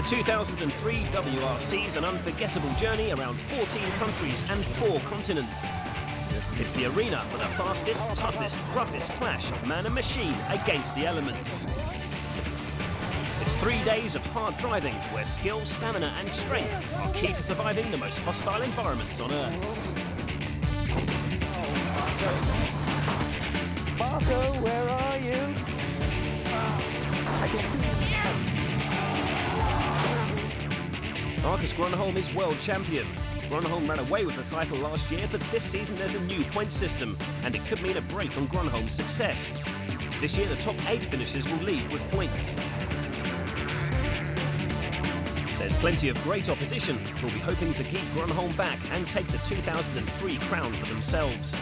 2003 WRC is an unforgettable journey around 14 countries and 4 continents. It's the arena for the fastest, toughest, roughest clash of man and machine against the elements. It's 3 days of hard driving where skill, stamina and strength are key to surviving the most hostile environments on Earth. Markko, where are you? Marcus Gronholm is world champion. Gronholm ran away with the title last year, but this season there's a new point system, and it could mean a break on Gronholm's success. This year the top 8 finishers will lead with points. There's plenty of great opposition who'll be hoping to keep Gronholm back and take the 2003 crown for themselves.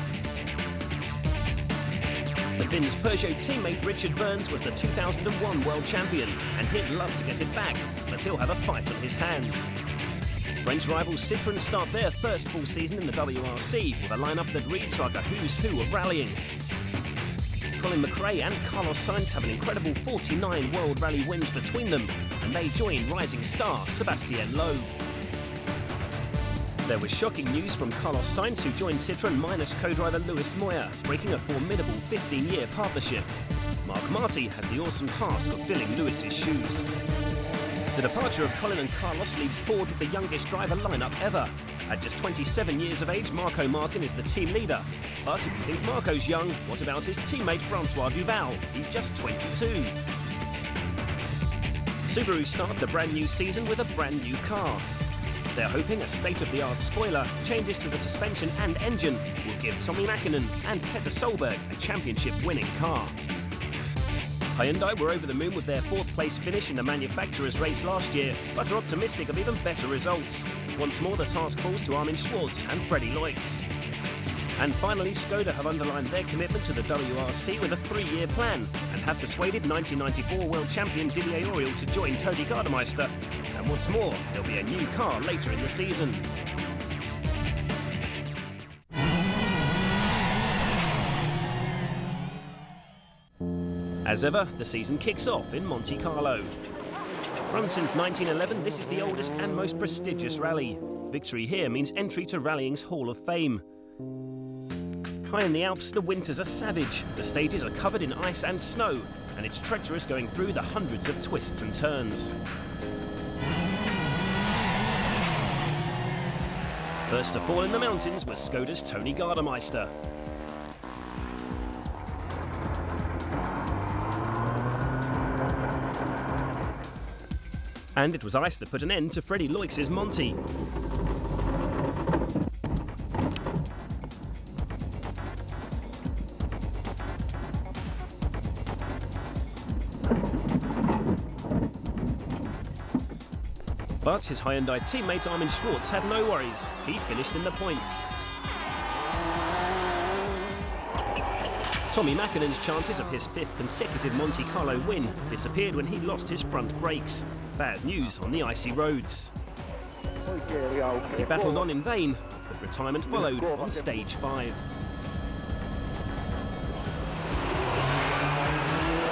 The Finn's Peugeot teammate Richard Burns was the 2001 world champion, and he'd love to get it back, but he'll have a fight on his hands. French rivals Citroën start their first full season in the WRC with a lineup that reads like a who's who of rallying. Colin, McRae and Carlos Sainz have an incredible 49 World Rally wins between them, and they join rising star Sebastien Loeb. There was shocking news from Carlos Sainz, who joined Citroën minus co-driver Luis Moya, breaking a formidable 15-year partnership. Mark Marty has the awesome task of filling Luis's shoes. The departure of Colin and Carlos leaves Ford with the youngest driver lineup ever. At just 27 years of age, Markko Martin is the team leader. But if you think Markko's young, what about his teammate Francois Duval? He's just 22. Subaru start the brand new season with a brand new car. They're hoping a state-of-the-art spoiler, changes to the suspension and engine will give Tommi Makinen and Peter Solberg a championship-winning car. Hyundai were over the moon with their 4th place finish in the manufacturers' race last year, but are optimistic of even better results. Once more the task falls to Armin Schwartz and Freddie Loix. And finally, Skoda have underlined their commitment to the WRC with a 3-year plan and have persuaded 1994 world champion Didier Auriol to join Tony Gardemeister. And what's more, there'll be a new car later in the season. As ever, the season kicks off in Monte Carlo. Run since 1911, this is the oldest and most prestigious rally. Victory here means entry to rallying's Hall of Fame. High in the Alps, the winters are savage. The stages are covered in ice and snow, and it's treacherous going through the hundreds of twists and turns. First to fall in the mountains was Skoda's Tony Gardemeister. And it was ice that put an end to Freddie Loix's Monty. But his Hyundai teammate Armin Schwartz had no worries. He finished in the points. Tommi Makinen's chances of his 5th consecutive Monte Carlo win disappeared when he lost his front brakes. Bad news on the icy roads. He battled on in vain, but retirement followed on stage 5.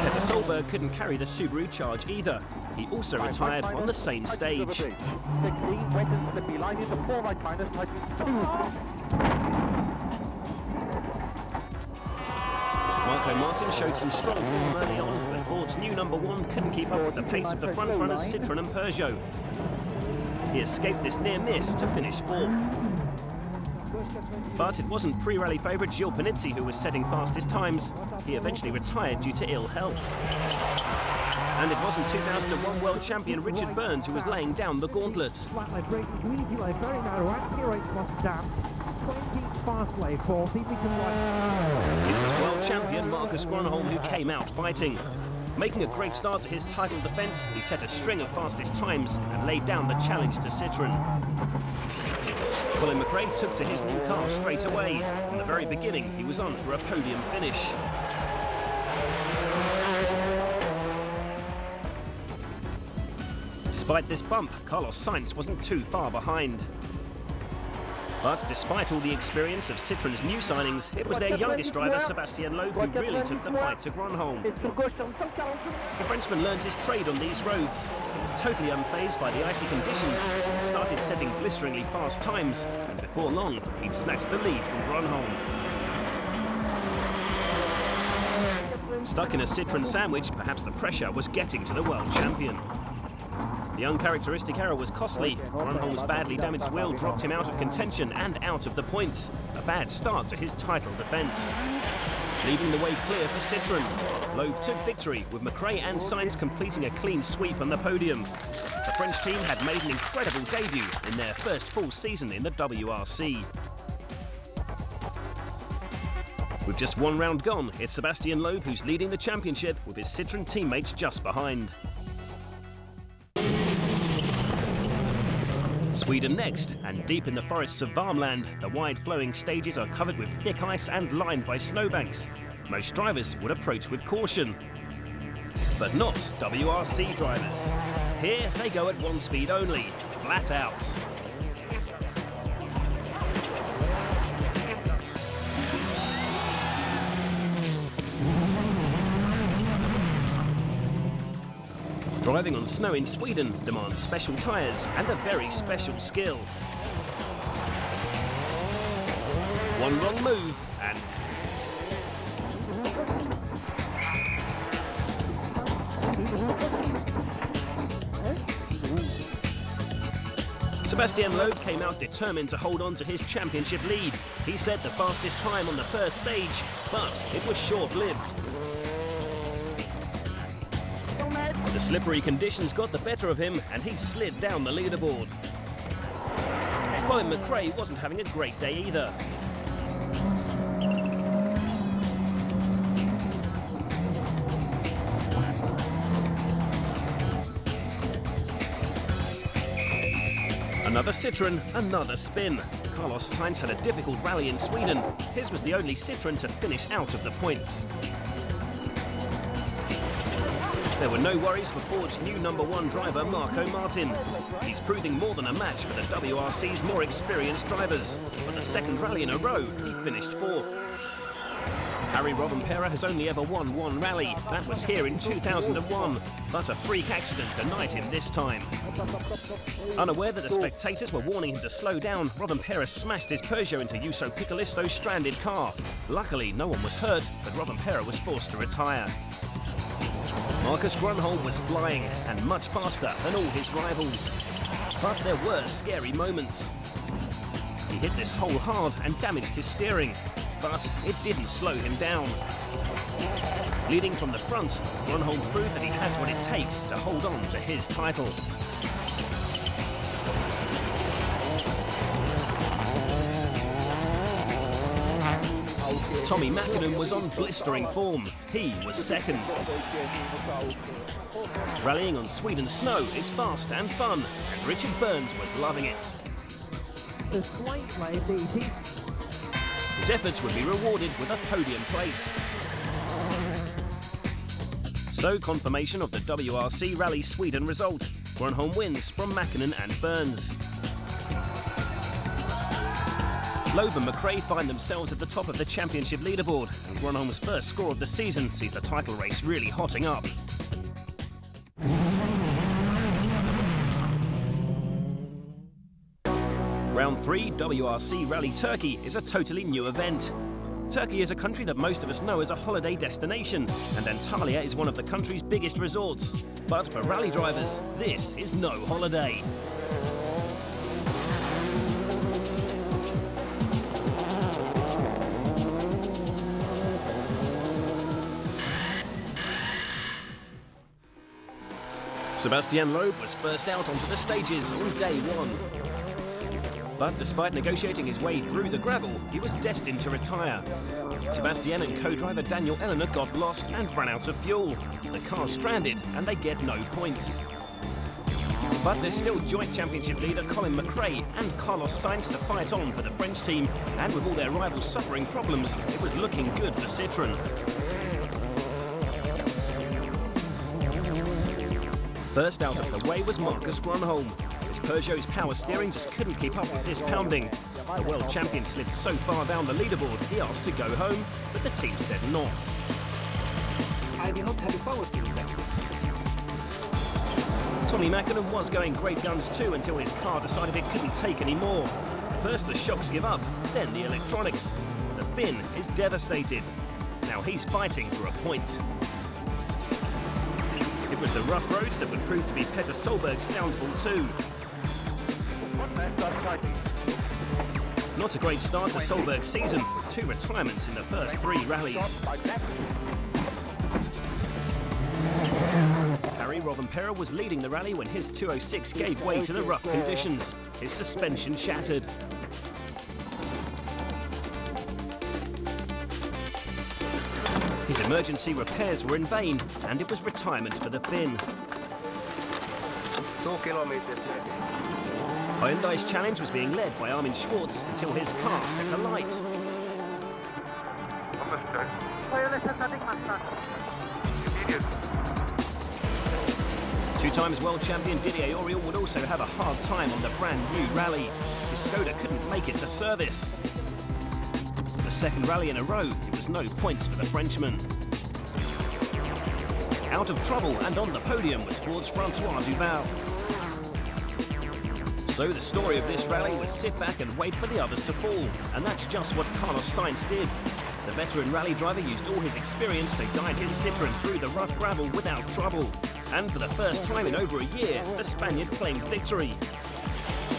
Peter Solberg couldn't carry the Subaru charge either. He also retired on the same stage. Markko Martin showed some strong form early on, but Ford's new #1 couldn't keep up with the pace of the front-runners Citroën and Peugeot. He escaped this near miss to finish 4th. But it wasn't pre-rally favourite Gilles Panizzi who was setting fastest times. He eventually retired due to ill health. And it wasn't 2001 world champion Richard Burns who was laying down the gauntlet. It was world champion Marcus Gronholm who came out fighting. Making a great start to his title defence, he set a string of fastest times and laid down the challenge to Citroën. Colin McRae took to his new car straight away. From the very beginning, he was on for a podium finish. Despite this bump, Carlos Sainz wasn't too far behind. But despite all the experience of Citroën's new signings, it was their youngest driver, Sebastien Loeb, who really took the fight to Gronholm. The Frenchman learned his trade on these roads. He was totally unfazed by the icy conditions, started setting blisteringly fast times, and before long, he'd snatched the lead from Gronholm. Stuck in a Citroën sandwich, perhaps the pressure was getting to the world champion. The uncharacteristic error was costly. Gronholm's badly damaged wheel dropped him out of contention and out of the points. A bad start to his title defence. Leaving the way clear for Citroën. Loeb took victory, with McRae and Sainz completing a clean sweep on the podium. The French team had made an incredible debut in their first full season in the WRC. With just one round gone, it's Sebastien Loeb who's leading the championship, with his Citroën teammates just behind. Sweden next, and deep in the forests of Värmland, the wide-flowing stages are covered with thick ice and lined by snowbanks. Most drivers would approach with caution. But not WRC drivers. Here they go at one speed only, flat out. Driving on snow in Sweden demands special tyres and a very special skill. One wrong move and... Sebastien Loeb came out determined to hold on to his championship lead. He set the fastest time on the first stage, but it was short-lived. The slippery conditions got the better of him, and he slid down the leaderboard. Colin McRae wasn't having a great day either. Another Citroën, another spin. Carlos Sainz had a difficult rally in Sweden. His was the only Citroën to finish out of the points. There were no worries for Ford's new #1 driver, Markko. He's proving more than a match for the WRC's more experienced drivers. For the second rally in a row, he finished 4th. Harry Rovanperä has only ever won one rally. That was here in 2001. But a freak accident denied him this time. Unaware that the spectators were warning him to slow down, Rovanperä smashed his Peugeot into Juuso Piccolisto's stranded car. Luckily, no one was hurt, but Rovanperä was forced to retire. Marcus Gronholm was flying, and much faster than all his rivals. But there were scary moments. He hit this hole hard and damaged his steering, but it didn't slow him down. Leading from the front, Gronholm proved that he has what it takes to hold on to his title. Tommi Makinen was on blistering form. He was second. Rallying on Sweden's snow is fast and fun, and Richard Burns was loving it. His efforts would be rewarded with a podium place. So, confirmation of the WRC Rally Sweden result. Gronholm wins from Makinen and Burns. Loeb and McRae find themselves at the top of the championship leaderboard, and Gronholm's first score of the season sees the title race really hotting up. Round 3, WRC Rally Turkey, is a totally new event. Turkey is a country that most of us know as a holiday destination, and Antalya is one of the country's biggest resorts. But for rally drivers, this is no holiday. Sebastien Loeb was first out onto the stages on day 1. But despite negotiating his way through the gravel, he was destined to retire. Sebastien and co-driver Daniel Eleanor got lost and ran out of fuel. The car's stranded and they get no points. But there's still joint championship leader Colin McRae and Carlos Sainz to fight on for the French team, and with all their rivals suffering problems, it was looking good for Citroën. First out of the way was Markus Gronholm. His Peugeot's power steering just couldn't keep up with this pounding. The world champion slipped so far down the leaderboard, he asked to go home, but the team said not. Tommi Makinen was going great guns too until his car decided it couldn't take any more. First the shocks give up, then the electronics. The Finn is devastated. Now he's fighting for a point. It was the rough roads that would prove to be Petter Solberg's downfall too. Not a great start to Solberg's season, with 2 retirements in the first 3 rallies. Harry Rovanperä was leading the rally when his 206 gave way to the rough conditions. His suspension shattered. His emergency repairs were in vain, and it was retirement for the Finn. 2 kilometers. Hyundai's challenge was being led by Armin Schwartz until his car set alight. Two times world champion Didier Auriol would also have a hard time on the brand new rally. His Skoda couldn't make it to service. For the second rally in a row, it was no points for the Frenchman. Out of trouble and on the podium was Ford's Francois Duval. So the story of this rally was sit back and wait for the others to fall, and that's just what Carlos Sainz did. The veteran rally driver used all his experience to guide his Citroën through the rough gravel without trouble. And for the first time in over a year, the Spaniard claimed victory.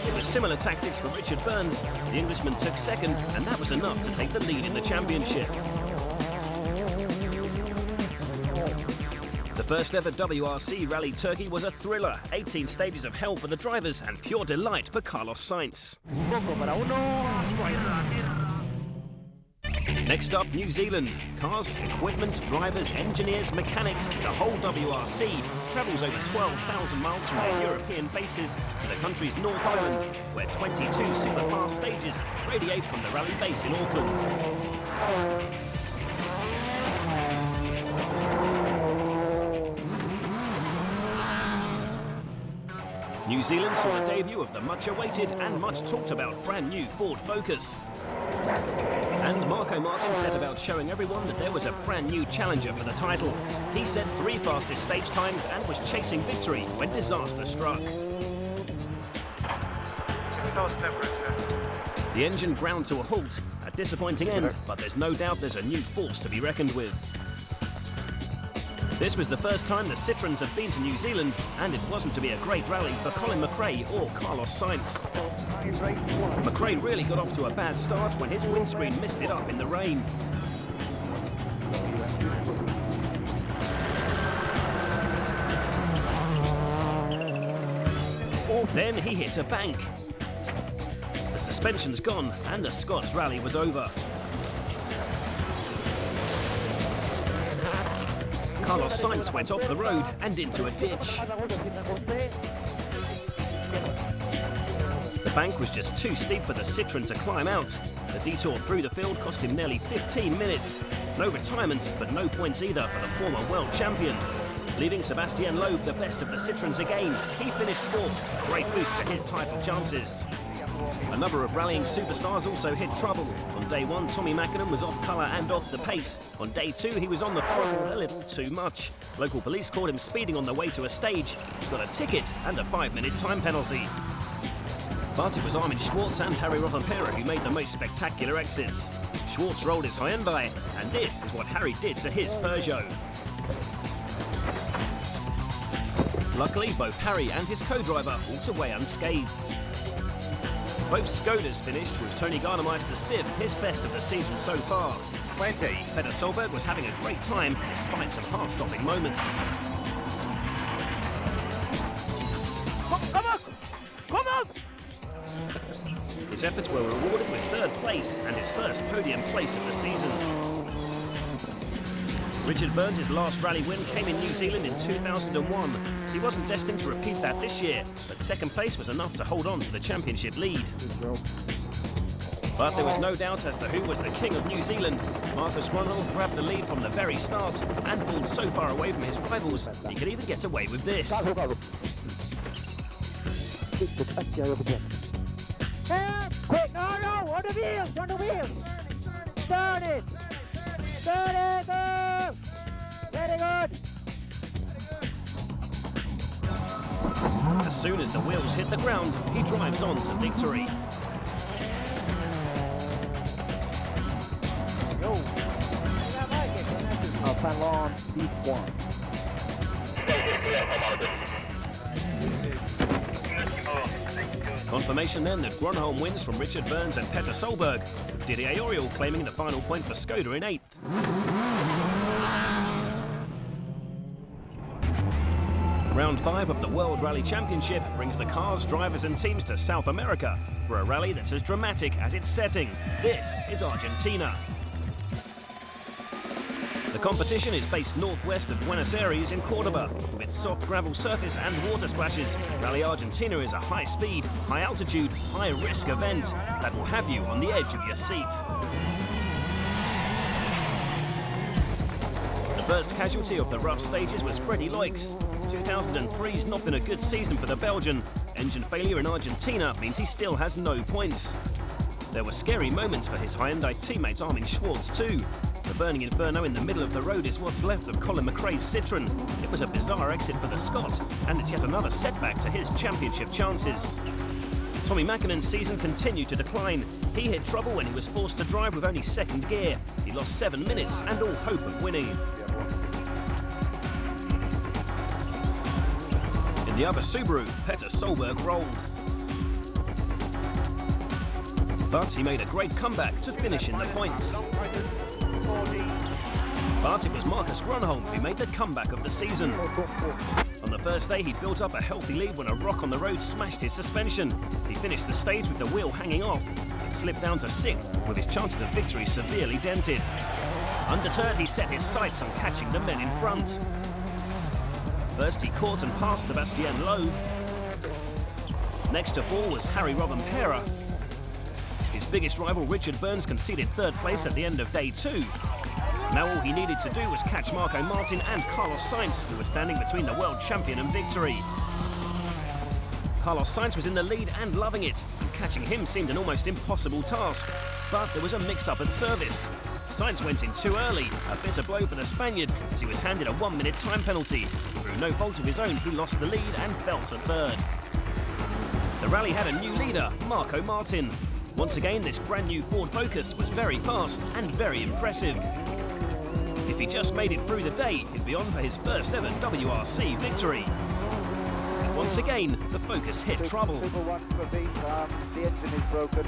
It was similar tactics for Richard Burns. The Englishman took second, and that was enough to take the lead in the championship. The first ever WRC Rally Turkey was a thriller. 18 stages of hell for the drivers and pure delight for Carlos Sainz. Next up, New Zealand. Cars, equipment, drivers, engineers, mechanics, the whole WRC travels over 12,000 miles from their European bases to the country's North Island, where 22 super fast stages radiate from the rally base in Auckland. New Zealand saw the debut of the much-awaited and much-talked-about brand-new Ford Focus. And Markko Martin set about showing everyone that there was a brand-new challenger for the title. He set 3 fastest stage times and was chasing victory when disaster struck. The engine ground to a halt, a disappointing end, but there's no doubt there's a new force to be reckoned with. This was the first time the Citroëns have been to New Zealand, and it wasn't to be a great rally for Colin McRae or Carlos Sainz. McRae really got off to a bad start when his windscreen missed it up in the rain. Then he hit a bank. The suspension's gone, and the Scots rally was over. Carlos Sainz went off the road and into a ditch. The bank was just too steep for the Citroën to climb out. The detour through the field cost him nearly 15 minutes. No retirement, but no points either for the former world champion. Leaving Sebastien Loeb the best of the Citroëns again, he finished 4th, a great boost to his title chances. A number of rallying superstars also hit trouble. On day 1, Tommi Makinen was off colour and off the pace. On day 2, he was on the throttle a little too much. Local police caught him speeding on the way to a stage. He got a ticket and a 5-minute time penalty. But it was Armin Schwartz and Harry Rovanperä who made the most spectacular exits. Schwartz rolled his Hyundai, and this is what Harry did to his Peugeot. Luckily, both Harry and his co-driver walked away unscathed. Both Skodas finished with Tony Gardemeister's 5th, his best of the season so far. 20. Petter Solberg was having a great time despite some heart-stopping moments. Come on! His efforts were rewarded with 3rd place and his first podium place of the season. Richard Burns' last rally win came in New Zealand in 2001. He wasn't destined to repeat that this year, but 2nd place was enough to hold on to the championship lead. But there was no doubt as to who was the king of New Zealand. Marcus Gronholm grabbed the lead from the very start and pulled so far away from his rivals, he could even get away with this. Quick, no! on the wheels, on the wheels. Start it. Start it, go. Very good. As soon as the wheels hit the ground, he drives on to victory. Go. Panlon, deep one. Confirmation then that Gronholm wins from Richard Burns and Petter Solberg, with Didier Auriol claiming the final point for Skoda in 8th. Round 5 of the World Rally Championship brings the cars, drivers and teams to South America for a rally that's as dramatic as its setting. This is Argentina. The competition is based northwest of Buenos Aires in Cordoba. With its soft gravel surface and water splashes, Rally Argentina is a high-speed, high-altitude, high-risk event that will have you on the edge of your seat. The first casualty of the rough stages was Freddie Loeb's. 2003's not been a good season for the Belgian. Engine failure in Argentina means he still has no points. There were scary moments for his Hyundai teammate Armin Schwartz too. The burning inferno in the middle of the road is what's left of Colin McRae's Citroën. It was a bizarre exit for the Scot, and it's yet another setback to his championship chances. Tommi Makinen's season continued to decline. He hit trouble when he was forced to drive with only second gear. He lost 7 minutes and all hope of winning. In the other Subaru, Petter Solberg rolled. But he made a great comeback to finish in the points. But it was Gronholm who made the comeback of the season. On the first day, he built up a healthy lead when a rock on the road smashed his suspension. He finished the stage with the wheel hanging off and slipped down to 6th, with his chances of victory severely dented. Undeterred, he set his sights on catching the men in front. First, he caught and passed Sebastien Loeb. Next to fall was Harry Robben-Pera. His biggest rival, Richard Burns, conceded 3rd place at the end of day 2. Now all he needed to do was catch Markko Martin and Carlos Sainz, who were standing between the world champion and victory. Carlos Sainz was in the lead and loving it, and catching him seemed an almost impossible task. But there was a mix-up at service. Sainz went in too early, a bitter blow for the Spaniard, as he was handed a 1-minute time penalty. Through no fault of his own, he lost the lead and fell to 3rd. The rally had a new leader, Markko Martin. Once again, this brand new Ford Focus was very fast and very impressive. If he just made it through the day, he'd be on for his first ever WRC victory. But once again, the Focus hit trouble. The engine is broken.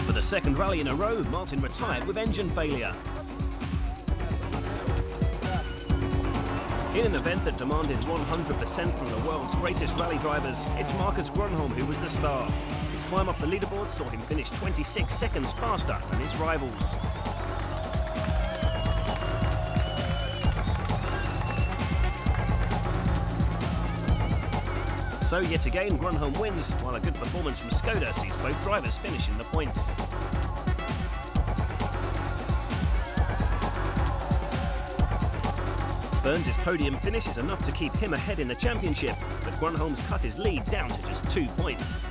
For the 2nd rally in a row, Martin retired with engine failure. In an event that demanded 100% from the world's greatest rally drivers, it's Gronholm who was the star. His climb up the leaderboard saw him finish 26 seconds faster than his rivals. So yet again, Gronholm wins, while a good performance from Skoda sees both drivers finish in the points. Burns' podium finish is enough to keep him ahead in the championship, but Gronholm's cut his lead down to just 2 points.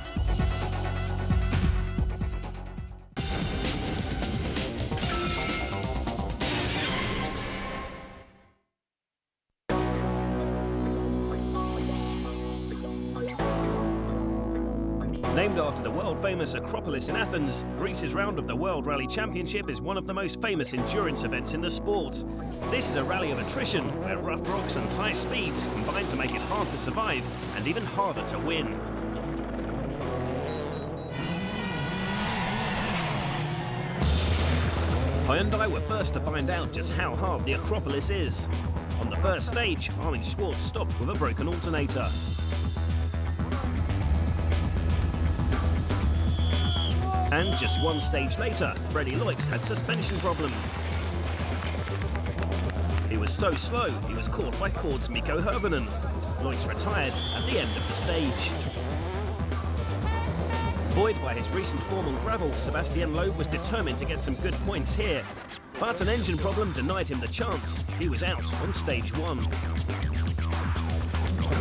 Named after the world-famous Acropolis in Athens, Greece's round of the World Rally Championship is one of the most famous endurance events in the sport. This is a rally of attrition, where rough rocks and high speeds combine to make it hard to survive and even harder to win. Hyundai were first to find out just how hard the Acropolis is. On the first stage, Armin Schwartz stopped with a broken alternator. And just 1 stage later, Freddie Loeb had suspension problems. He was so slow, he was caught by Ford's Mikko Hirvonen. Loeb retired at the end of the stage. Buoyed by his recent form on gravel, Sebastien Loeb was determined to get some good points here. But an engine problem denied him the chance. He was out on stage 1.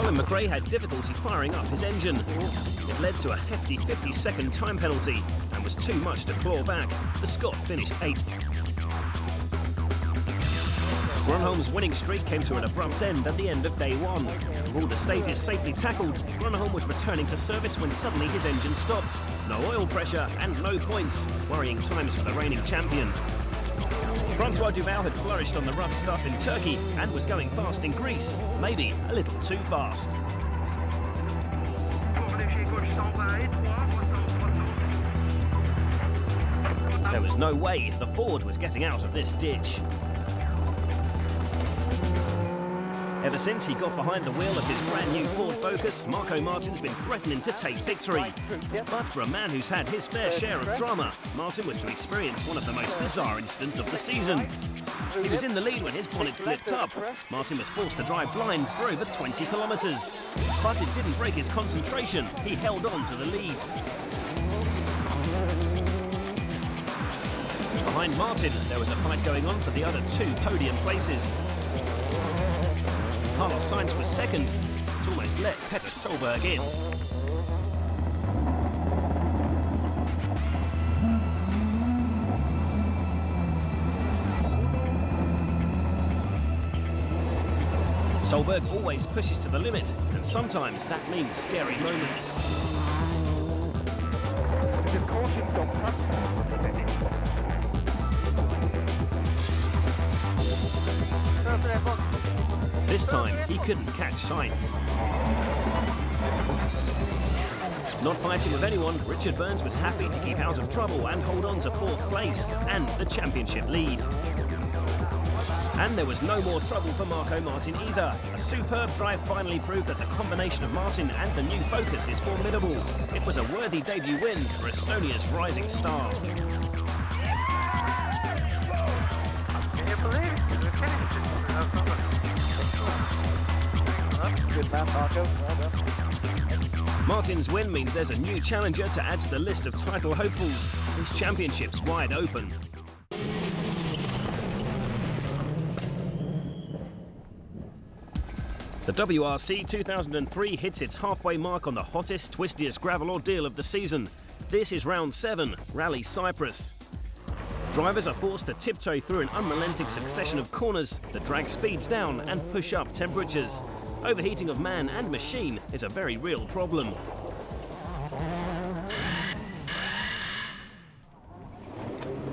Colin McRae had difficulty firing up his engine. It led to a hefty 50-second time penalty and was too much to claw back. The Scot finished 8th. Gronholm's winning streak came to an abrupt end at the end of day 1. With all the stages safely tackled, Gronholm was returning to service when suddenly his engine stopped. No oil pressure and no points, worrying times for the reigning champion. Francois Duval had flourished on the rough stuff in Turkey and was going fast in Greece, maybe a little too fast. There was no way the Ford was getting out of this ditch. Ever since he got behind the wheel of his brand new Ford Focus, Markko Martin's been threatening to take victory. But for a man who's had his fair share of drama, Martin was to experience one of the most bizarre incidents of the season. He was in the lead when his bonnet flipped up. Martin was forced to drive blind for over 20 kilometres. But it didn't break his concentration. He held on to the lead. Behind Martin, there was a fight going on for the other 2 podium places. Sainz was second. It almost let Solberg in. Solberg always pushes to the limit, and sometimes that means scary moments. This time, he couldn't catch Sainz. Not fighting with anyone, Richard Burns was happy to keep out of trouble and hold on to 4th place and the championship lead. And there was no more trouble for Markko Martin either. A superb drive finally proved that the combination of Martin and the new Focus is formidable. It was a worthy debut win for Estonia's rising star. Good man, Markko. Well done. Martin's win means there's a new challenger to add to the list of title hopefuls. His championship's wide open. The WRC 2003 hits its halfway mark on the hottest, twistiest gravel ordeal of the season. This is round 7, Rally Cyprus. Drivers are forced to tiptoe through an unrelenting succession of corners that drag speeds down and push up temperatures. Overheating of man and machine is a very real problem.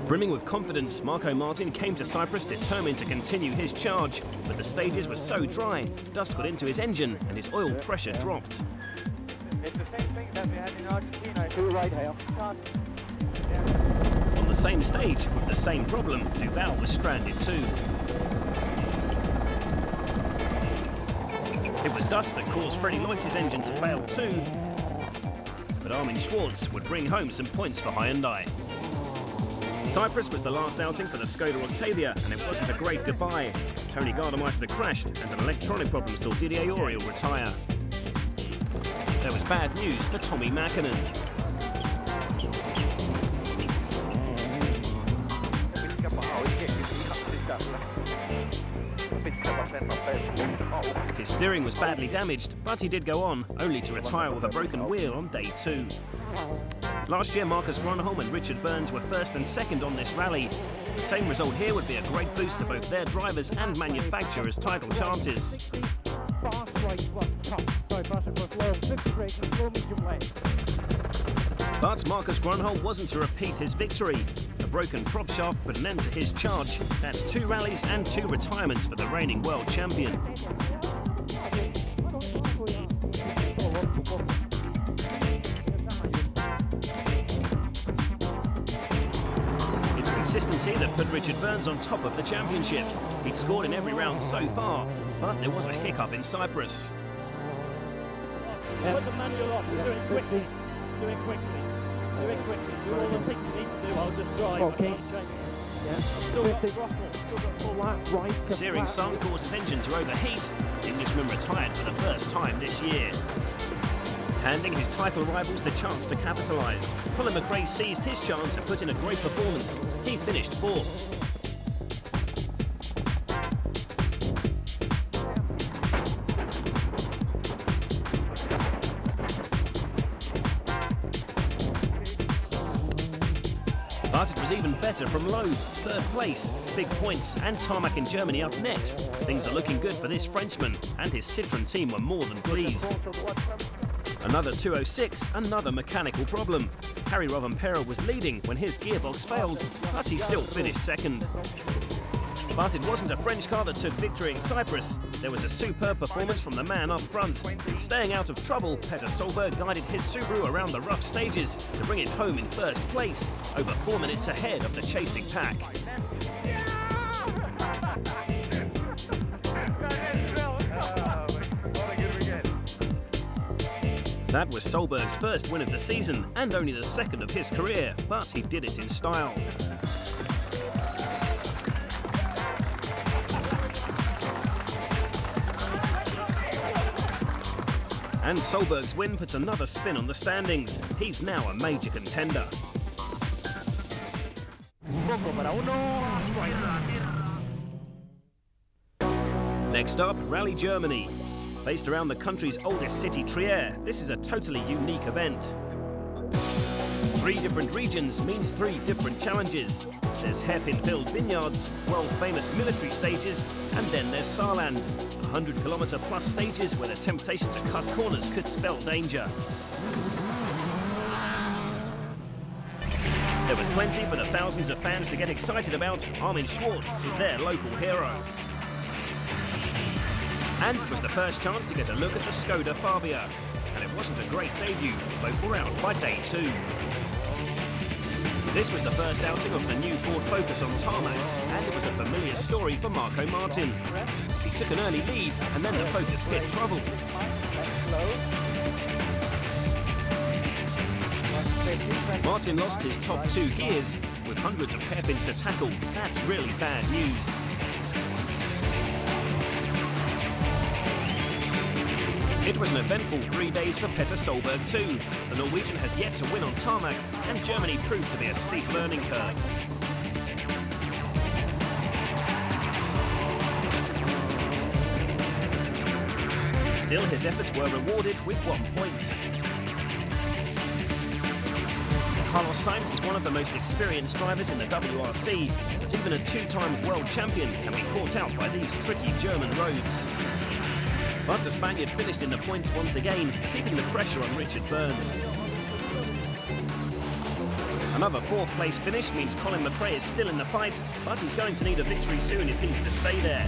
Brimming with confidence, Markko Martin came to Cyprus determined to continue his charge, but the stages were so dry, dust got into his engine and his oil pressure dropped. It's the same thing that we had in Argentina. To the right, Hale. On the same stage, with the same problem, Duval was stranded too. It was dust that caused Freddie Leutz's engine to fail too, but Armin Schwartz would bring home some points for Hyundai. Cyprus was the last outing for the Skoda Octavia, and it wasn't a great goodbye. Tony Gardemeister crashed, and an electronic problem saw Didier Auriol retire. There was bad news for Tommi Makinen. His steering was badly damaged, but he did go on, only to retire with a broken wheel on day 2. Last year, Marcus Gronholm and Richard Burns were 1st and 2nd on this rally. The same result here would be a great boost to both their drivers and manufacturers' title chances. But Marcus Gronholm wasn't to repeat his victory. A broken prop shaft put an end to his charge. That's 2 rallies and 2 retirements for the reigning world champion. It's consistency that put Richard Burns on top of the championship. He'd scored in every round so far, but there was a hiccup in Cyprus. Put the manual off, do it quickly. Do it quickly. Do it quickly. Do all the things you need to do, I'll just drive. Okay. Searing sun caused his engine to overheat. The Englishman retired for the first time this year, handing his title rivals the chance to capitalise. Colin McRae seized his chance and put in a great performance. He finished 4th. But it was even better from Loeb. Third place, big points, and tarmac in Germany up next. Things are looking good for this Frenchman, and his Citroën team were more than pleased. Another 206, another mechanical problem. Harry Rovanperä was leading when his gearbox failed, but he still finished second. But it wasn't a French car that took victory in Cyprus. There was a superb performance from the man up front. Staying out of trouble, Peter Solberg guided his Subaru around the rough stages to bring it home in first place, over 4 minutes ahead of the chasing pack. That was Solberg's first win of the season and only the second of his career, but he did it in style. And Solberg's win puts another spin on the standings. He's now a major contender. Next up, Rally Germany. Based around the country's oldest city, Trier, this is a totally unique event. 3 different regions means 3 different challenges. There's hairpin-filled vineyards, world-famous military stages, and then there's Saarland, 100-kilometre-plus stages where the temptation to cut corners could spell danger. There was plenty for the thousands of fans to get excited about. Armin Schwartz is their local hero. And it was the first chance to get a look at the Skoda Fabia. And it wasn't a great debut, both were out by day 2. This was the first outing of the new Ford Focus on tarmac, and it was a familiar story for Markko Martin. He took an early lead, and then the Focus hit trouble. Martin lost his top 2 gears, with hundreds of hairpins to tackle. That's really bad news. It was an eventful 3 days for Peter Solberg too. The Norwegian has yet to win on tarmac, and Germany proved to be a steep learning curve. Still, his efforts were rewarded with 1 point. Carlos Sainz is one of the most experienced drivers in the WRC, but even a 2-time world champion can be caught out by these tricky German roads. But the Spaniard finished in the points once again, keeping the pressure on Richard Burns. Another 4th place finish means Colin McRae is still in the fight, but he's going to need a victory soon if he's to stay there.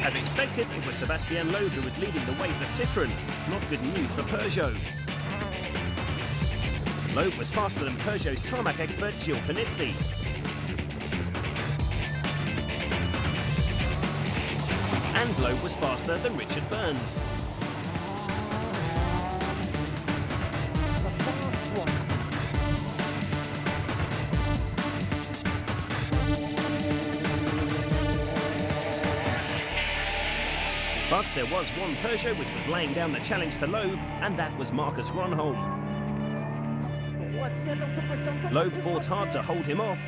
As expected, it was Sebastien Loeb who was leading the way for Citroën. Not good news for Peugeot. Loeb was faster than Peugeot's tarmac expert Gilles Panizzi. And Loeb was faster than Richard Burns. But there was one Peugeot which was laying down the challenge for Loeb, and that was Marcus Gronholm. Loeb fought hard to hold him off,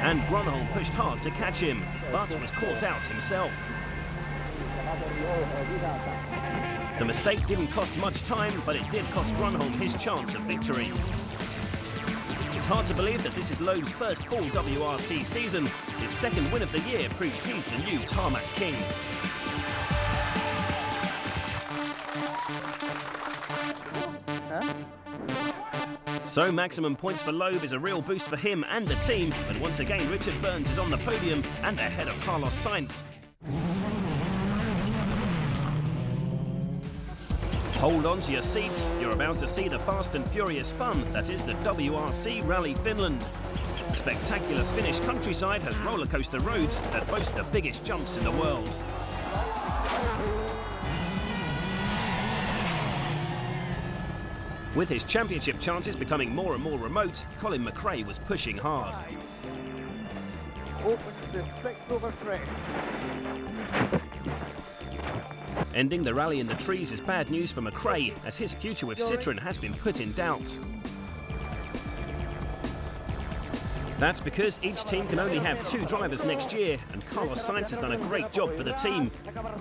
and Gronholm pushed hard to catch him, but was caught out himself. The mistake didn't cost much time, but it did cost Gronholm his chance of victory. It's hard to believe that this is Loeb's first full WRC season. His 2nd win of the year proves he's the new tarmac king. So maximum points for Loeb is a real boost for him and the team, but once again Richard Burns is on the podium and ahead of Carlos Sainz. Hold on to your seats, you're about to see the fast and furious fun that is the WRC Rally Finland. The spectacular Finnish countryside has roller coaster roads that boast the biggest jumps in the world. With his championship chances becoming more and more remote, Colin McRae was pushing hard. Opens the 6/3. Ending the rally in the trees is bad news for McRae, as his future with Citroën has been put in doubt. That's because each team can only have 2 drivers next year, and Carlos Sainz has done a great job for the team.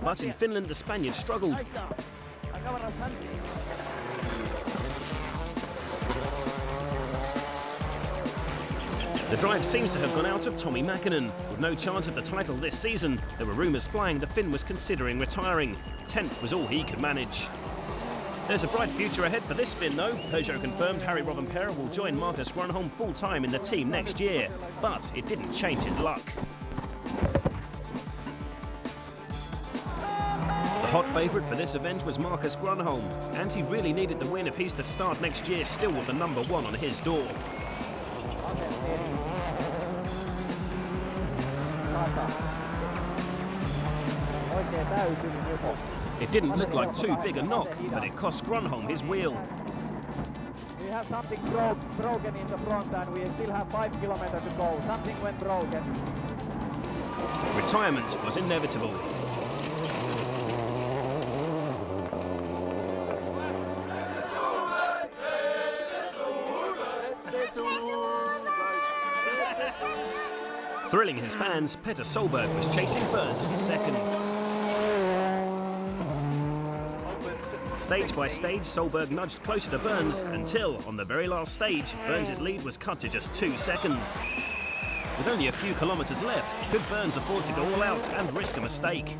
But in Finland, the Spaniard struggled. The drive seems to have gone out of Tommi Makinen. With no chance of the title this season, there were rumours flying the Finn was considering retiring. 10th was all he could manage. There's a bright future ahead for this Finn though. Peugeot confirmed Harry Rovanperä will join Marcus Gronholm full-time in the team next year. But it didn't change his luck. The hot favourite for this event was Marcus Gronholm, and he really needed the win if he's to start next year still with the number 1 on his door. It didn't look like too big a knock, but it cost Gronholm his wheel. We have something broken in the front and we still have 5 kilometers to go. Something went broken. Retirement was inevitable. Thrilling his fans, Petter Solberg was chasing Burns in second. Stage by stage, Solberg nudged closer to Burns until, on the very last stage, Burns' lead was cut to just 2 seconds. With only a few kilometres left, could Burns afford to go all out and risk a mistake?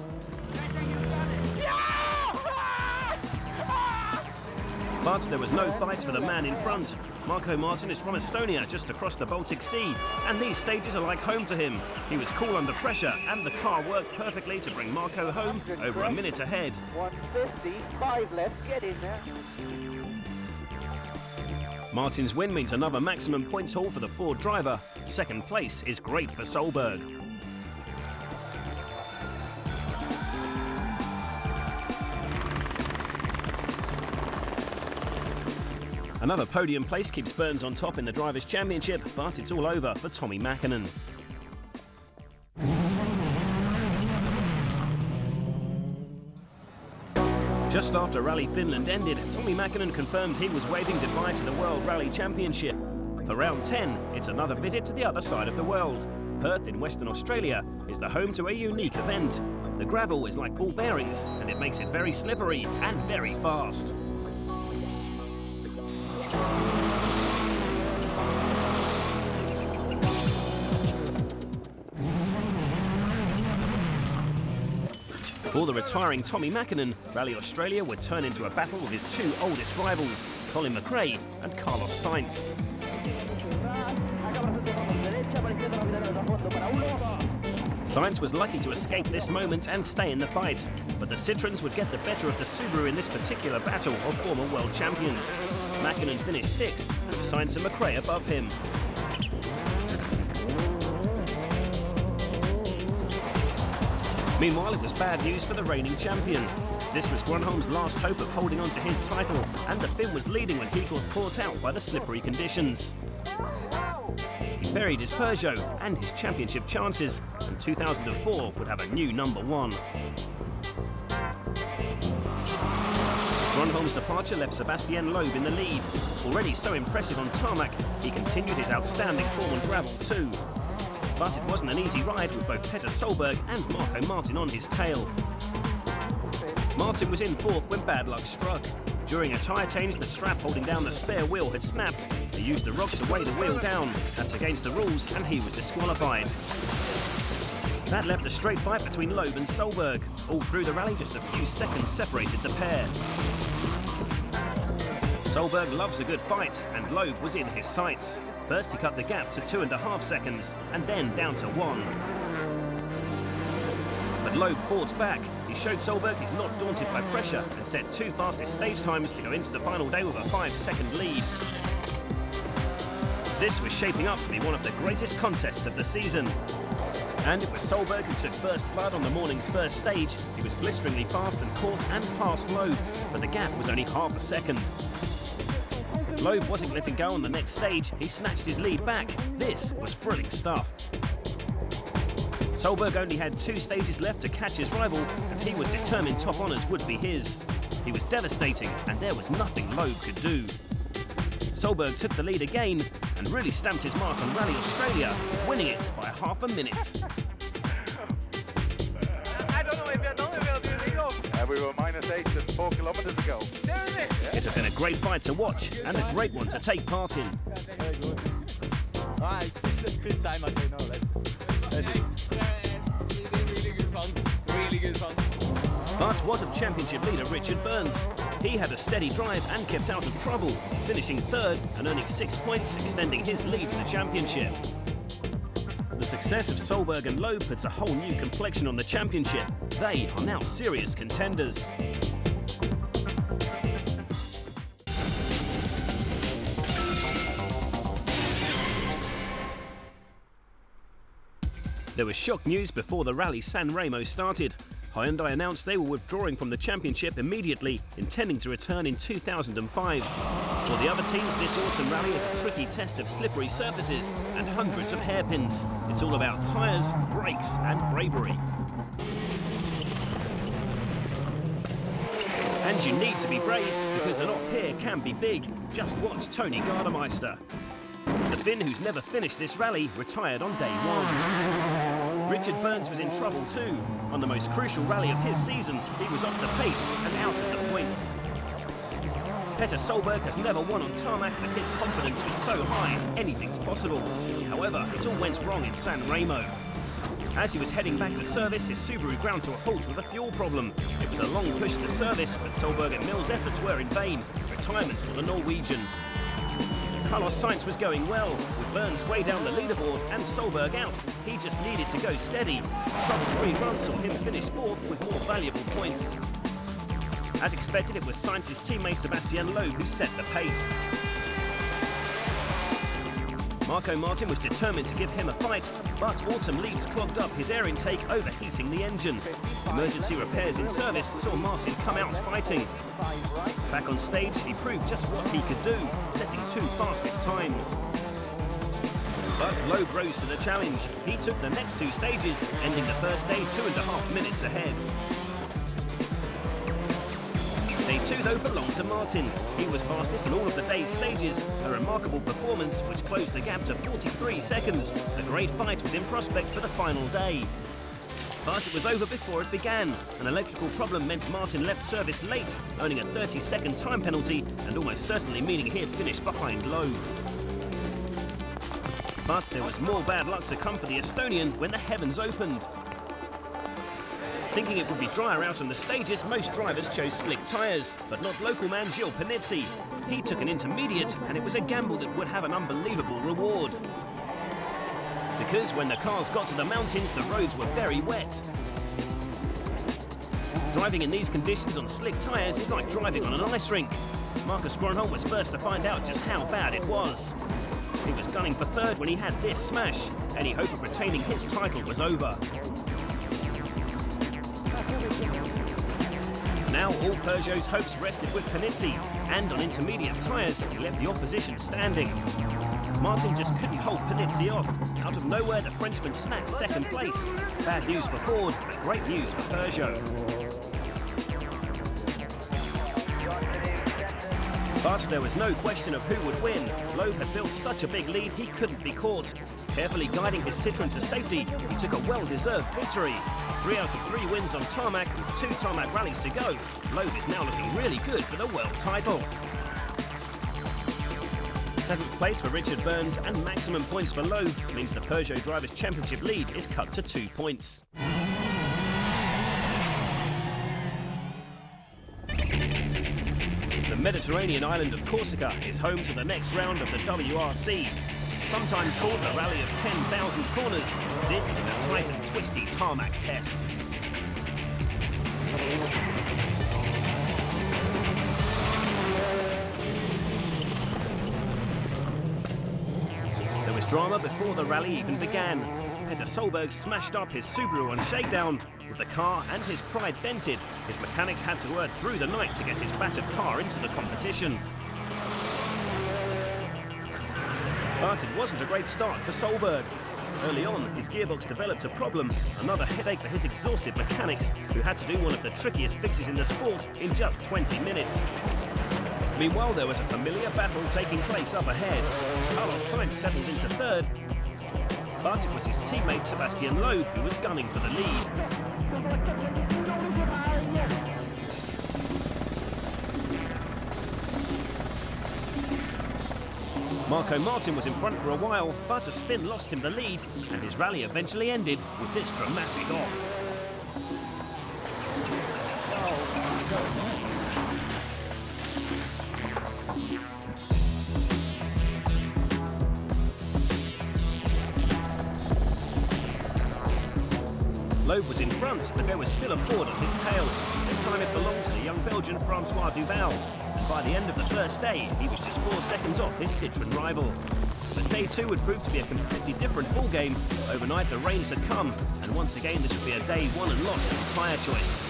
But there was no fight for the man in front. Markko Martin is from Estonia, just across the Baltic Sea, and these stages are like home to him. He was cool under pressure, and the car worked perfectly to bring Markko home over a minute ahead. 155 left, get in there. Martin's win means another maximum points haul for the Ford driver. Second place is great for Solberg. Another podium place keeps Burns on top in the Drivers' Championship, but it's all over for Tommi Makinen. Just after Rally Finland ended, Tommi Makinen confirmed he was waving goodbye to the World Rally Championship. For round 10, it's another visit to the other side of the world. Perth in Western Australia is the home to a unique event. The gravel is like ball bearings, and it makes it very slippery and very fast. For the retiring Tommi Makinen, Rally Australia would turn into a battle with his 2 oldest rivals, Colin McRae and Carlos Sainz. Sainz was lucky to escape this moment and stay in the fight, but the Citroens would get the better of the Subaru in this particular battle of former world champions. Makinen finished 6th, with Sainz and McRae above him. Meanwhile, it was bad news for the reigning champion. This was Gronholm's last hope of holding on to his title, and the Finn was leading when he got caught out by the slippery conditions. He buried his Peugeot and his championship chances, and 2004 would have a new number 1. Gronholm's departure left Sebastien Loeb in the lead. Already so impressive on tarmac, he continued his outstanding form on gravel too. But it wasn't an easy ride with both Petter Solberg and Markko Martin on his tail. Martin was in 4th when bad luck struck. During a tyre change, the strap holding down the spare wheel had snapped. He used a rock to weigh the wheel down. That's against the rules, and he was disqualified. That left a straight fight between Loeb and Solberg. All through the rally, just a few seconds separated the pair. Solberg loves a good fight, and Loeb was in his sights. First, he cut the gap to 2.5 seconds, and then down to 1. But Loeb fought back. He showed Solberg he's not daunted by pressure and set 2 fastest stage times to go into the final day with a 5-second lead. This was shaping up to be one of the greatest contests of the season. And it was Solberg who took first blood on the morning's first stage. He was blisteringly fast and caught and passed Loeb, but the gap was only half a second. Loeb wasn't letting go on the next stage. He snatched his lead back. This was thrilling stuff. Solberg only had 2 stages left to catch his rival, and he was determined top honours would be his. He was devastating, and there was nothing Loeb could do. Solberg took the lead again and really stamped his mark on Rally Australia, winning it by half a minute. I don't know if you're done with your We were -8 just 4 kilometers ago. It has been a great fight to watch and a great one to take part in. Very good. It's good time, I say no. Really good fun. Really good fun. But what of championship leader Richard Burns? He had a steady drive and kept out of trouble, finishing third and earning 6 points, extending his lead to the championship. The success of Solberg and Loeb puts a whole new complexion on the championship. They are now serious contenders. There was shock news before the Rally San Remo started. Hyundai announced they were withdrawing from the championship immediately, intending to return in 2005. For the other teams, this autumn rally is a tricky test of slippery surfaces and hundreds of hairpins. It's all about tyres, brakes and bravery. And you need to be brave, because an off here can be big. Just watch Tony Gardemeister. The Finn, who's never finished this rally, retired on day one. Richard Burns was in trouble too. On the most crucial rally of his season, he was off the pace and out of the points. Petter Solberg has never won on tarmac, but his confidence was so high, anything's possible. However, it all went wrong in San Remo. As he was heading back to service, his Subaru ground to a halt with a fuel problem. It was a long push to service, but Solberg and Mills' efforts were in vain. Retirement for the Norwegian. Sainz was going well, with Burns way down the leaderboard and Solberg out. He just needed to go steady. Trouble-free run saw him finish fourth with more valuable points. As expected, it was Sainz's teammate Sebastien Loeb who set the pace. Markko Martin was determined to give him a fight, but autumn leaves clogged up his air intake, overheating the engine. Emergency repairs in service saw Martin come out fighting. Back on stage, he proved just what he could do, setting 2 fastest times. But Loeb rose to the challenge. He took the next 2 stages, ending the first day 2.5 minutes ahead. Day 2, though, belonged to Martin. He was fastest in all of the day's stages, a remarkable performance which closed the gap to 43 seconds. A great fight was in prospect for the final day. But it was over before it began. An electrical problem meant Martin left service late, earning a 30-second time penalty and almost certainly meaning he'd finished behind Loeb. But there was more bad luck to come for the Estonian when the heavens opened. Thinking it would be drier out on the stages, most drivers chose slick tyres, but not local man Gilles Panizzi. He took an intermediate, and it was a gamble that would have an unbelievable reward. Because when the cars got to the mountains, the roads were very wet. Driving in these conditions on slick tyres is like driving on an ice rink. Marcus Gronholm was first to find out just how bad it was. He was gunning for third when he had this smash. Any hope of retaining his title was over. Now all Peugeot's hopes rested with Panizzi, and on intermediate tyres, he left the opposition standing. Martin just couldn't hold Panizzi off. Out of nowhere, the Frenchman snatched second place. Bad news for Ford, but great news for Peugeot. But there was no question of who would win. Loeb had built such a big lead, he couldn't be caught. Carefully guiding his Citroën to safety, he took a well-deserved victory. 3 out of 3 wins on tarmac, with 2 tarmac rallies to go. Loeb is now looking really good for the world title. 7th place for Richard Burns and maximum points for Loeb means the Peugeot Drivers' Championship lead is cut to 2 points. The Mediterranean island of Corsica is home to the next round of the WRC. Sometimes called the Rally of 10,000 Corners, this is a tight and twisty tarmac test. There was drama before the rally even began. Petter Solberg smashed up his Subaru on shakedown. With the car and his pride dented, his mechanics had to work through the night to get his battered car into the competition. But it wasn't a great start for Solberg. Early on, his gearbox developed a problem, another headache for his exhausted mechanics, who had to do one of the trickiest fixes in the sport in just 20 minutes. Meanwhile, there was a familiar battle taking place up ahead. Sainz settled into third, but it was his teammate Sebastien Loeb who was gunning for the lead. Markko Martin was in front for a while, but a spin lost him the lead, and his rally eventually ended with this dramatic off. Loeb was in front, but there was still a board on his tail. This time it belonged to the young Belgian Francois Duval. And by the end of the first day, he was just 4 seconds off his Citroën rival. But day 2 would prove to be a completely different ballgame. Overnight, the rains had come, and once again, this would be a day won and lost in tyre choice.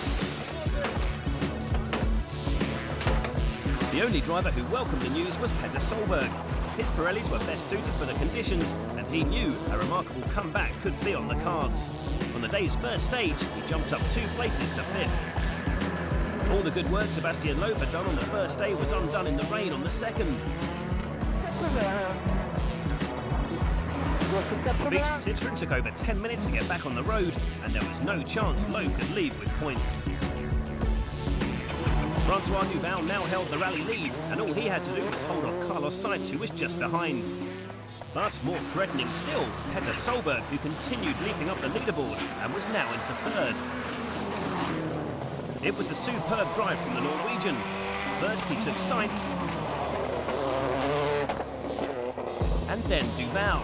The only driver who welcomed the news was Peter Solberg. His Pirellis were best suited for the conditions, and he knew a remarkable comeback could be on the cards. On the day's first stage, he jumped up 2 places to 5th. All the good work Sebastien Loeb had done on the first day was undone in the rain on the second. The beached Citroën took over 10 minutes to get back on the road, and there was no chance Loeb could leave with points. Francois Duval now held the rally lead, and all he had to do was hold off Carlos Sainz, who was just behind. But more threatening still, Peter Solberg, who continued leaping up the leaderboard and was now into 3rd. It was a superb drive from the Norwegian. First he took Sainz, and then Duval.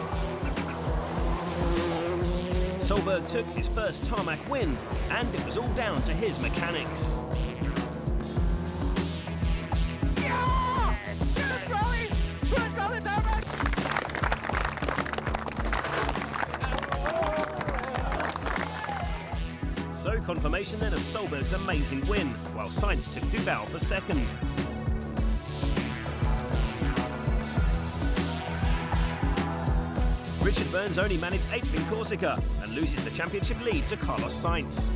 Solberg took his first tarmac win, and it was all down to his mechanics. So confirmation then of Solberg's amazing win, while Sainz took Duval for 2nd. Richard Burns only managed 8th in Corsica and loses the championship lead to Carlos Sainz.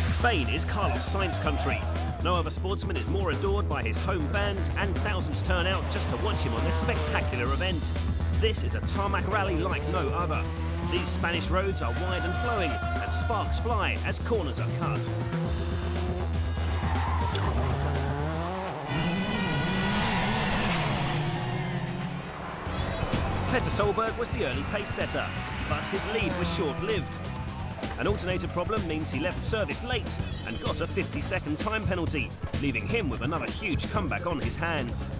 Spain is Carlos Sainz country. No other sportsman is more adored by his home fans, and thousands turn out just to watch him on this spectacular event. This is a tarmac rally like no other. These Spanish roads are wide and flowing, and sparks fly as corners are cut. Peter Solberg was the early pace setter, but his lead was short-lived. An alternator problem means he left service late and got a 50-second time penalty, leaving him with another huge comeback on his hands.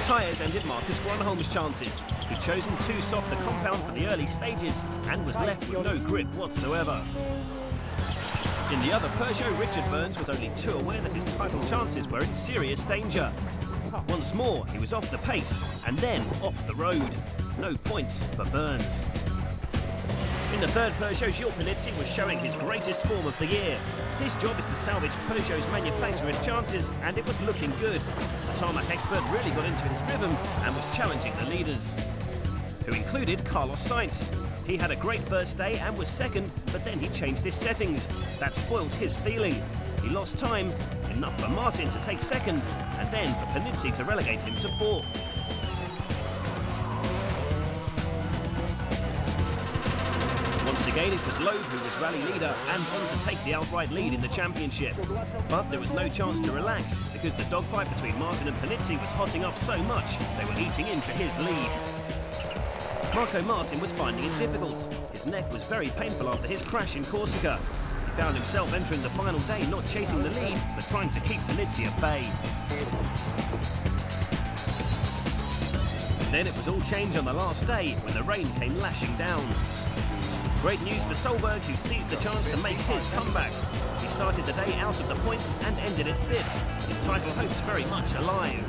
Tyres ended Marcus Gronholm's chances, who'd chosen too soft a compound for the early stages and was left with no grip whatsoever. In the other Peugeot, Richard Burns was only too aware that his title chances were in serious danger. Once more, he was off the pace and then off the road. No points for Burns. In the 3rd Peugeot, Gilles Panizzi was showing his greatest form of the year. His job is to salvage Peugeot's manufacturer's chances, and it was looking good. The tarmac expert really got into his rhythm and was challenging the leaders, who included Carlos Sainz. He had a great first day and was 2nd, but then he changed his settings. That spoilt his feeling. He lost time, enough for Martin to take 2nd, and then for Panizzi to relegate him to 4th. Once again, it was Loeb who was rally leader and on to take the outright lead in the championship. But there was no chance to relax because the dogfight between Martin and Panizzi was hotting up so much they were eating into his lead. Markko Martin was finding it difficult. His neck was very painful after his crash in Corsica. He found himself entering the final day not chasing the lead, but trying to keep Panizzi at bay. Then it was all change on the last day when the rain came lashing down. Great news for Solberg, who seized the chance to make his comeback. He started the day out of the points and ended at 5th. His title hopes very much alive.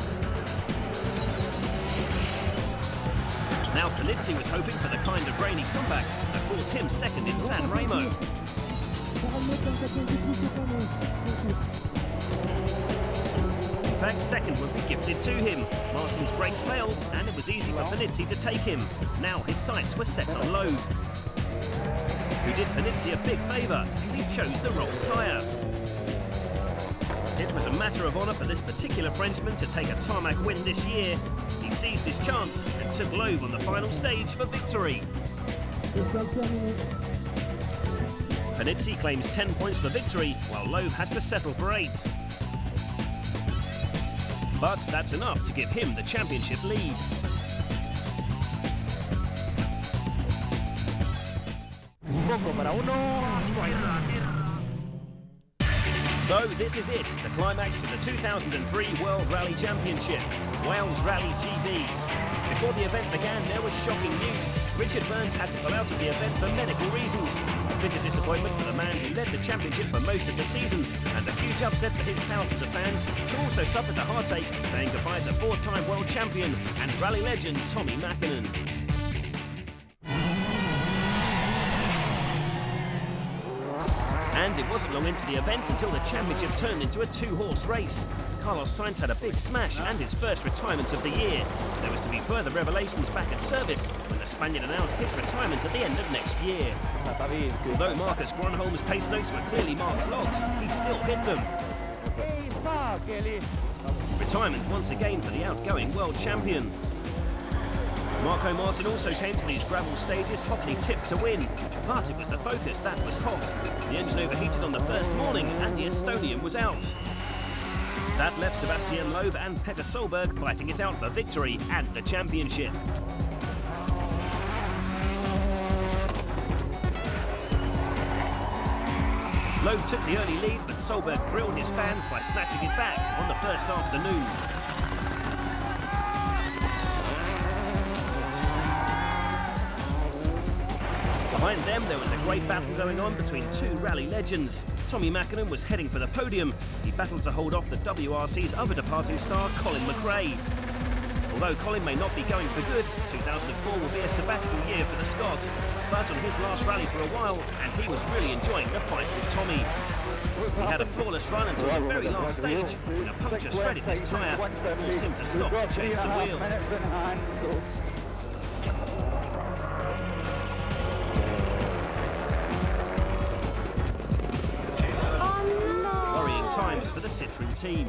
Now Panizzi was hoping for the kind of rainy comeback that brought him 2nd in San Remo. In fact, 2nd would be gifted to him. Martin's brakes failed, and it was easy for Panizzi to take him. Now his sights were set on Loeb, who did Panizzi a big favour. He chose the wrong tyre. It was a matter of honour for this particular Frenchman to take a tarmac win this year. He seized his chance and took Loeb on the final stage for victory. Panizzi claims 10 points for victory, while Loeb has to settle for 8. But that's enough to give him the championship lead. So this is it, the climax to the 2003 World Rally Championship, Wales Rally GB. Before the event began, there was shocking news. Richard Burns had to pull out of the event for medical reasons. A bitter disappointment for the man who led the championship for most of the season, and a huge upset for his thousands of fans, who also suffered the heartache, saying goodbye to 4-time world champion and rally legend Tommi Makinen. And it wasn't long into the event until the championship turned into a 2-horse race. Sainz had a big smash and his first retirement of the year. There was to be further revelations back at service when the Spaniard announced his retirement at the end of next year. Although Gronholm's pace notes were clearly Mark's logs, he still hit them. Retirement once again for the outgoing world champion. Markko also came to these gravel stages hotly tipped to win, but it was the Focus that was hot. The engine overheated on the first morning and the Estonian was out. That left Sebastien, Loeb and Solberg fighting it out for victory and the championship. Loeb took the early lead, but Solberg thrilled his fans by snatching it back on the first afternoon. Behind them, there was a great battle going on between 2 rally legends. Tommi Makinen was heading for the podium. He battled to hold off the WRC's other departing star, Colin McRae. Although Colin may not be going for good, 2004 will be a sabbatical year for the Scot. But on his last rally for a while, and he was really enjoying the fight with Tommi. He had a flawless run until the very last stage, when a puncture shredded his tyre, forced him to stop and change the wheel. Times for the Citroën team.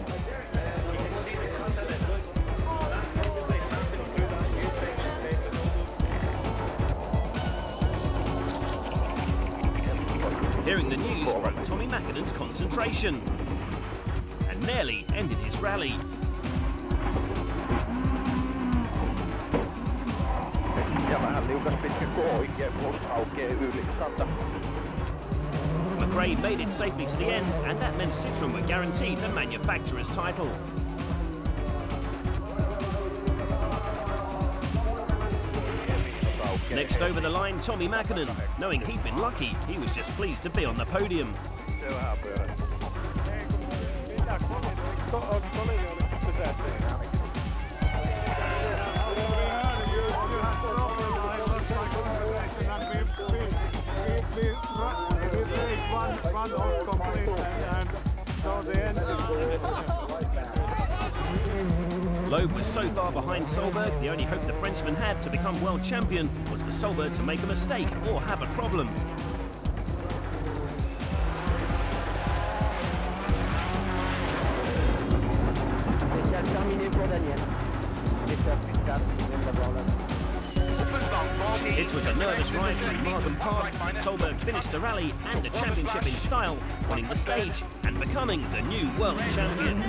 Hearing the news broke Tommi Makinen's concentration and nearly ended his rally. McRae made it safely to the end, and that meant Citroën were guaranteed the manufacturer's title. Next over the line, Tommi Makinen. Knowing he'd been lucky, he was just pleased to be on the podium. Loeb was so far behind Solberg, the only hope the Frenchman had to become world champion was for Solberg to make a mistake or have a problem. It was a nervous ride through Markko Park, but Solberg finished the rally and the championship in style, winning the stage and becoming the new world champion.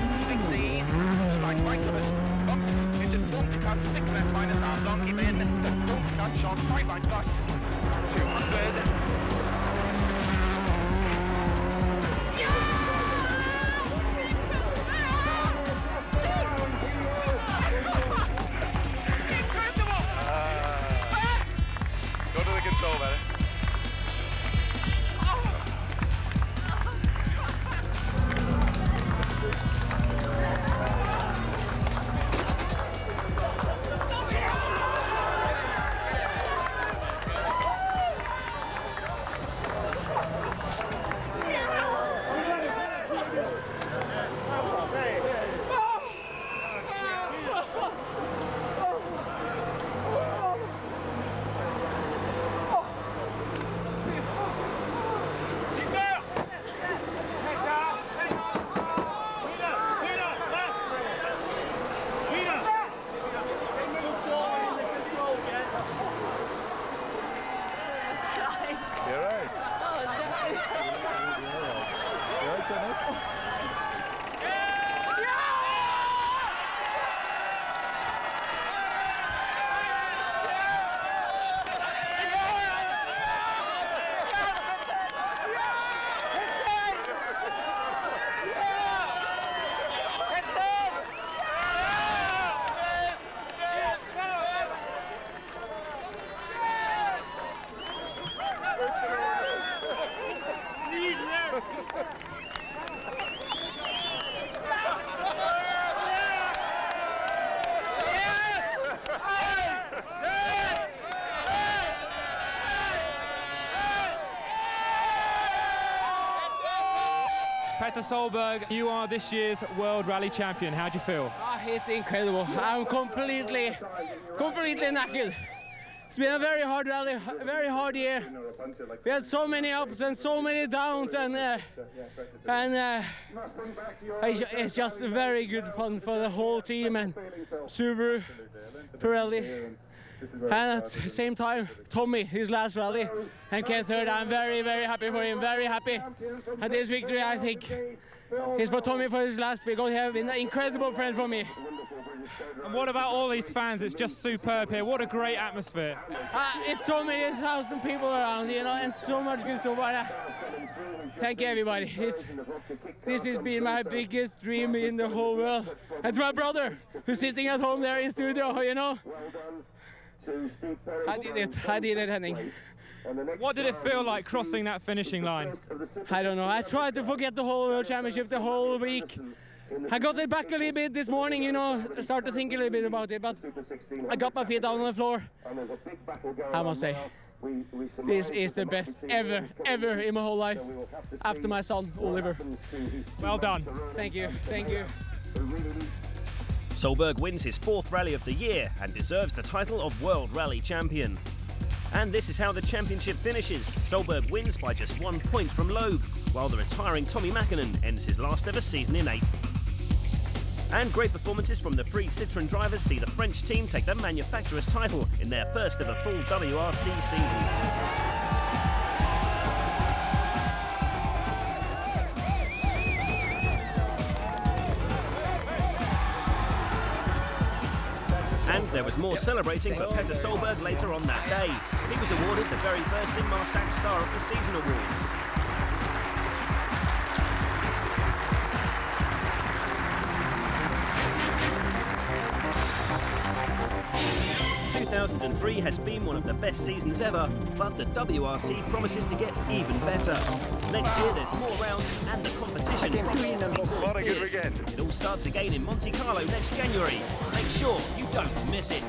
Solberg, you are this year's World Rally Champion. How do you feel? It's incredible. I'm completely knackered. It's been a very hard rally, a very hard year. We had so many ups and so many downs, and it's just very good fun for the whole team and Subaru, Pirelli. And at the same time, Tommi, his last rally, and came third. I'm very, very happy for him, very happy. And this victory, I think, is for Tommi for his last, because he has been an incredible friend for me. And what about all these fans? It's just superb here. What a great atmosphere. It's so many thousand people around, you know, and so much good support. Thank you, everybody. This has been my biggest dream in the whole world. And my brother, who's sitting at home there in studio, you know. I did it, Henning. What did it feel like crossing that finishing line? I don't know. I tried to forget the whole World Championship the whole week. I got it back a little bit this morning, you know, started to think a little bit about it, but I got my feet down on the floor. I must say, this is the best ever in my whole life, after my son, Oliver. Well done. Thank you, thank you. Solberg wins his 4th rally of the year and deserves the title of World Rally Champion. And this is how the championship finishes. Solberg wins by just 1 point from Loeb, while the retiring Tommi Makinen ends his last ever season in 8th. And great performances from the 3 Citroën drivers see the French team take the manufacturer's title in their first ever full WRC season. And there was more celebrating for Petter Solberg later on that day. He was awarded the very first Inmarsat Star of the Season award. ...2003 has been one of the best seasons ever, but the WRC promises to get even better. Next year there's more rounds and the competition promises to be more fierce. It all starts again in Monte Carlo next January. Make sure you don't miss it.